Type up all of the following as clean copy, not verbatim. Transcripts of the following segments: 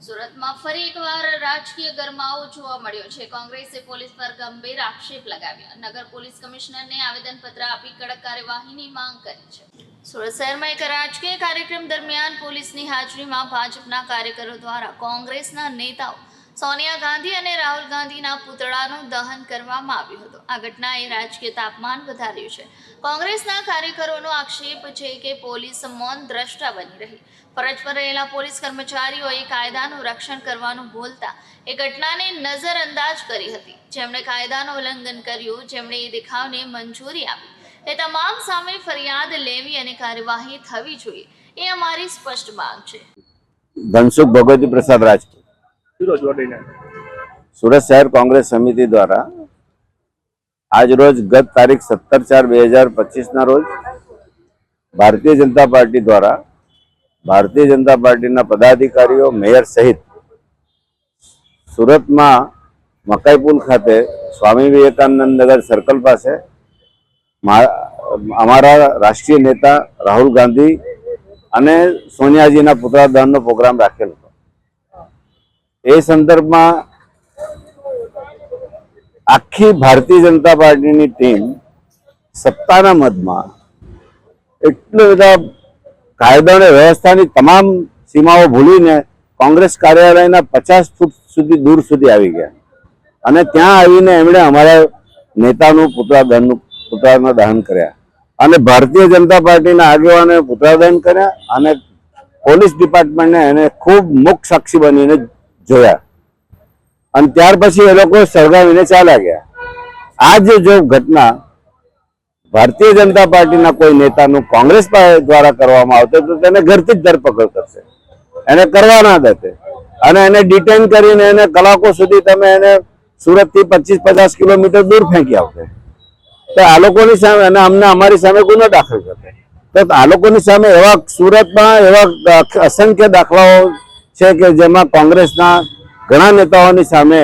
સુરતમાં ફરી એકવાર રાજકીય ગરમાવો જોવા મળ્યો છે। કોંગ્રેસે પોલીસ પર ગંભીર આક્ષેપ લગાવ્યા। નગર પોલીસ કમિશનરને આવેદનપત્ર આપી કડક કાર્યવાહીની માંગ કરી છે। સુરત શહેરમાં એક રાજકીય કાર્યક્રમ દરમિયાન પોલીસની હાજરીમાં ભાજપના કાર્યકરો દ્વારા કોંગ્રેસના નેતાઓ સોનિયા ગાંધી અને રાહુલ ગાંધીના પુતળાનું દહન કરવામાં આવ્યું હતું। આ ઘટનાએ રાજકીય તાપમાન વધાર્યું છે। કોંગ્રેસના કાર્યકરોનો આક્ષેપ છે કે પોલીસ મૌન દ્રષ્ટા બની રહી। ફરજ પર રહેલા પોલીસ કર્મચારીઓએ કાયદાનું રક્ષણ કરવાનું ભૂલતા એ ઘટનાને નજરઅંદાજ કરી હતી। જેમણે કાયદાનું ઉલ્લંઘન કર્યું, જેમણે એ દેખાવને મંજૂરી આપી, એ તમામ સામે ફરિયાદ લેવી અને કાર્યવાહી થવી જોઈએ, એ અમારી સ્પષ્ટ માંગ છે। ધનસુખ ભગવતી प्रसाद राजपूत सूरत शहर कांग्रेस समिति द्वारा आज रोज गत तारीख 17/4/2025 ना रोज भारतीय जनता पार्टी द्वारा भारतीय जनता पार्टी ना पदाधिकारीओ मेयर सहित सूरत में मकाई पुल खाते स्वामी विवेकानंद नगर सर्कल पास अमारा राष्ट्रीय नेता राहुल गांधी अने सोनियाजी ना पुतळा दहन नो प्रोग्राम राखेल हतो। ए संदर्भ में आखी भारतीय जनता पार्टी नी टीम सत्ताना मद में एटला बधा कायदा ने व्यवस्था नी तमाम सीमाओं भूलीने कांग्रेस कार्यालय 50 फूट सुधी दूर सुधी आवी गया अने त्यां आवीने एमणे अमारा नेतानुं पुतळानुं दहन कर्या अने भारतीय जनता पार्टी ना आगेवाने पुतळा दहन कर्या अने पोलीस डिपार्टमेंट ने एने खूब मुख्य साक्षी बनीने जोया अने त्यार पछी ए लोको सळगावीने चाल्या गया। आज जो घटना भारतीय जनता पार्टी ना कोई नेतानुं कांग्रेस द्वारा करवामां आवते तो तेने घरथी ज धरपकड़ करशे, एने करवा ना देते अने एने डिटेन करीने एने कलाको सुधी तमे एने सूरत थी 25-50 किलोमीटर दूर फेंकी आवते तो आ लोकोनी सामे अने अमने अमारी सामे गुनो दाखल करते तो आ लोकोनी सामे एवा सूरतमां एवा असंख्य दाखलाओ छे के जेमां कांग्रेसना घणा नेताओनी सामे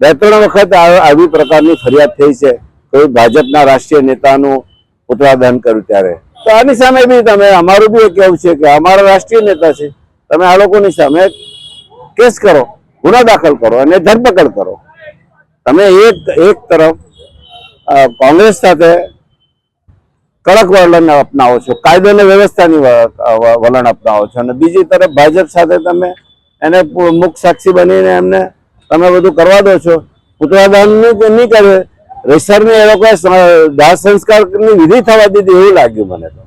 2-3 वखत आवी प्रकारनी फरियाद थई छे। कोई भाजपना राष्ट्रीय नेतानुं पुतळा दहन कर्युं त्यारे तो आनी सामे बी तमे अमारुं बी कहेवुं छे के अमारा राष्ट्रीय नेता छे, तमे आ लोकोनी सामे केस करो, गुनो दाखल करो अने धरपकड़ करो। तमे एक तरफ कांग्रेस साथे कड़क वलण अपनावो छो, कायदो व्यवस्थानी वलण अपनावो छो अने बीजी तरफ भाजप साथे तमे एने मुख्य साक्षी बनीने एमने तमे बधुं करवा दो छो। पुतळा दहन नहीं करे, रेसर ने ए लोकोए दाह संस्कारनी विधि थवा दीधी एवुं लाग्युं मने तो।